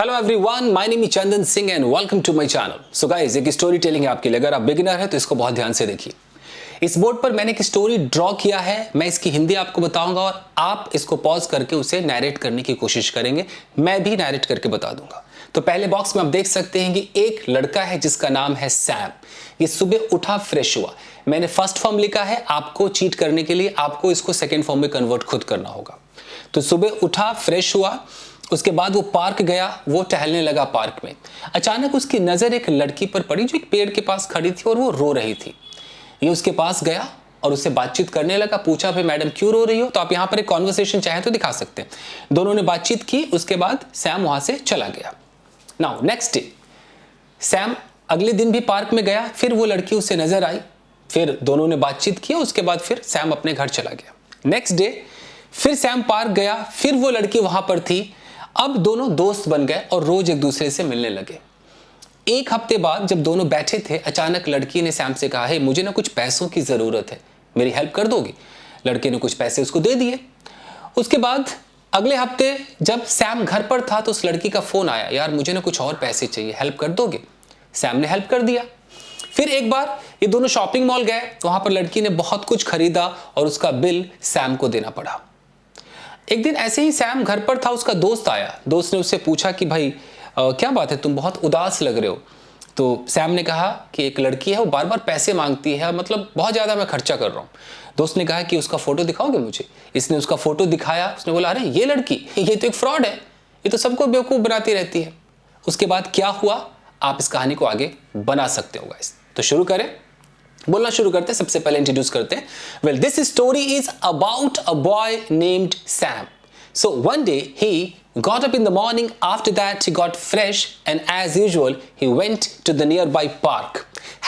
Hello everyone, my name is Chandan Singh and welcome to my channel. So guys, एक story telling है आपके लिए। अगर आप बिगिनर है तो इसको बहुत ध्यान से देखिए। इस बोर्ड पर मैंने एक स्टोरी ड्रॉ किया है, मैं इसकी हिंदी आपको बताऊंगा और आप इसको पॉज करके उसे नैरेट करने की कोशिश करेंगे। मैं भी नैरेट करके बता दूंगा। तो पहले बॉक्स में आप देख सकते हैं कि एक लड़का है जिसका नाम है सैम। ये सुबह उठा, फ्रेश हुआ। मैंने फर्स्ट फॉर्म लिखा है, आपको चीट करने के लिए आपको इसको सेकेंड फॉर्म में कन्वर्ट खुद करना होगा। तो सुबह उठा, फ्रेश हुआ, उसके बाद वो पार्क गया, वो टहलने लगा पार्क में। अचानक उसकी नजर एक लड़की पर पड़ी जो एक पेड़ के पास खड़ी थी और वो रो रही थी। ये उसके पास गया और उससे बातचीत करने लगा। पूछा, भाई मैडम क्यों रो रही हो? तो आप यहाँ पर एक कॉन्वर्सेशन चाहे तो दिखा सकते हैं। दोनों ने बातचीत की, उसके बाद सैम वहां से चला गया। नाउ नेक्स्ट डे सैम अगले दिन भी पार्क में गया, फिर वो लड़की उससे नजर आई, फिर दोनों ने बातचीत की, उसके बाद फिर सैम अपने घर चला गया। नेक्स्ट डे फिर सैम पार्क गया, फिर वो लड़की वहां पर थी। अब दोनों दोस्त बन गए और रोज एक दूसरे से मिलने लगे। एक हफ्ते बाद जब दोनों बैठे थे, अचानक लड़की ने सैम से कहा, हे मुझे ना कुछ पैसों की जरूरत है, मेरी हेल्प कर दोगे? लड़के ने कुछ पैसे उसको दे दिए। उसके बाद अगले हफ्ते जब सैम घर पर था तो उस लड़की का फोन आया, यार मुझे ना कुछ और पैसे चाहिए, हेल्प कर दोगे? सैम ने हेल्प कर दिया। फिर एक बार ये दोनों शॉपिंग मॉल गए, वहां पर लड़की ने बहुत कुछ खरीदा और उसका बिल सैम को देना पड़ा। एक दिन ऐसे ही सैम घर पर था, उसका दोस्त आया। दोस्त ने उससे पूछा कि भाई क्या बात है, तुम बहुत उदास लग रहे हो। तो सैम ने कहा कि एक लड़की है, वो बार बार पैसे मांगती है, मतलब बहुत ज़्यादा मैं खर्चा कर रहा हूँ। दोस्त ने कहा कि उसका फोटो दिखाओगे मुझे? इसने उसका फोटो दिखाया। उसने बोला, अरे ये लड़की, ये तो एक फ्रॉड है, ये तो सबको बेवकूफ़ बनाती रहती है। उसके बाद क्या हुआ, आप इस कहानी को आगे बना सकते हो गाइस। तो शुरू करें, बोलना शुरू करते हैं। सबसे पहले इंट्रोड्यूस करते हैं। Well, this story is about a boy named Sam. So one day he got up in the morning. After that he got fresh and as usual he went to the nearby park.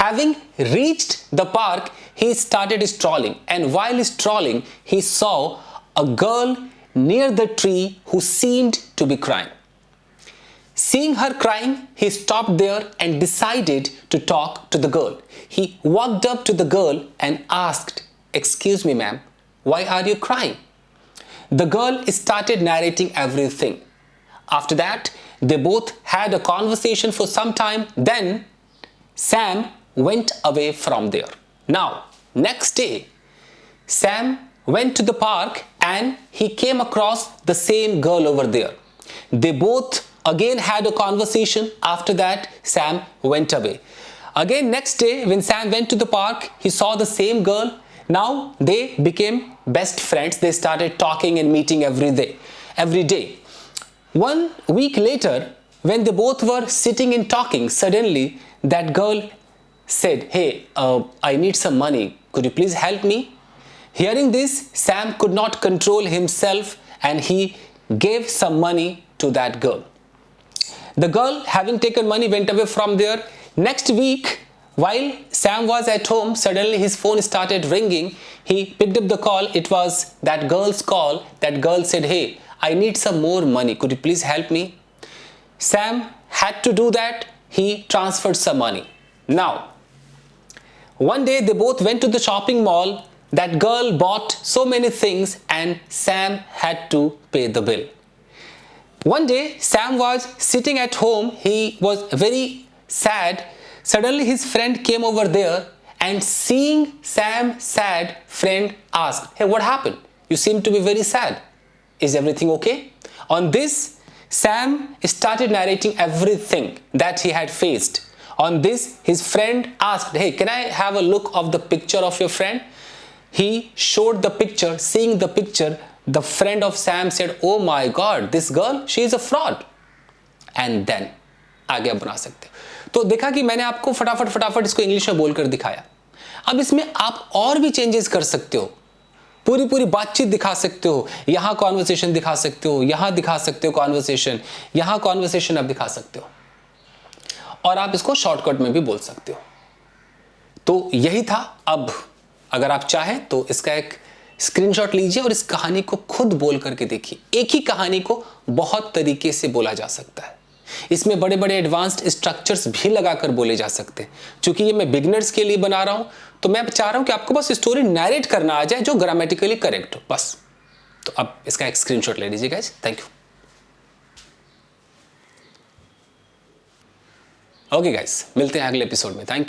Having reached the park, he started strolling, and while strolling he saw a girl near the tree who seemed to be crying. Seeing her crying, he stopped there and decided to talk to the girl. He walked up to the girl and asked, "Excuse me, ma'am, why are you crying?" The girl started narrating everything. After that, they both had a conversation for some time. Then, Sam went away from there. Now, next day, Sam went to the park and he came across the same girl over there. They both again had a conversation. After that, Sam went away. Again, next day, when Sam went to the park, he saw the same girl. Now they became best friends. They started talking and meeting every day. 1 week later, when they both were sitting and talking, suddenly that girl said, hey, I need some money. Could you please help me? Hearing this, Sam could not control himself and he gave some money to that girl. The girl, having taken money, went away from there. Next week, while Sam was at home, suddenly his phone started ringing. He picked up the call. It was that girl's call. That girl said, hey, I need some more money. Could you please help me? Sam had to do that. He transferred some money. Now, one day they both went to the shopping mall. That girl bought so many things and Sam had to pay the bill. One day, Sam was sitting at home. He was very sad. Suddenly, his friend came over there and seeing Sam sad, friend asked, hey, what happened? You seem to be very sad. Is everything okay? On this, Sam started narrating everything that he had faced. On this, his friend asked, hey, can I have a look of the picture of your friend? He showed the picture. Seeing the picture, the friend of Sam said, oh my God, this girl, she is a fraud. And then, आगे आप बना सकते हो। तो देखा कि मैंने आपको फटाफट इसको इंग्लिश में बोलकर दिखाया। अब इसमें आप और भी चेंजेस कर सकते हो, पूरी बातचीत दिखा सकते हो, यहां कॉन्वर्सेशन दिखा सकते हो, यहां दिखा सकते हो कॉन्वर्सेशन, यहां कॉन्वर्सेशन आप दिखा सकते हो, और आप इसको शॉर्टकट में भी बोल सकते हो। तो यही था। अब अगर आप चाहें तो इसका एक स्क्रीनशॉट लीजिए और इस कहानी को खुद बोल करके देखिए। एक ही कहानी को बहुत तरीके से बोला जा सकता है। इसमें बड़े बड़े एडवांस्ड स्ट्रक्चर्स भी लगाकर बोले जा सकते हैं। चूंकि ये मैं बिगिनर्स के लिए बना रहा हूं, तो मैं चाह रहा हूं कि आपको बस स्टोरी नैरेट करना आ जाए जो ग्रामेटिकली करेक्ट हो, बस। तो अब इसका एक स्क्रीनशॉट ले लीजिए guys. Thank you. Okay guys, मिलते हैं अगले एपिसोड में। Thank you.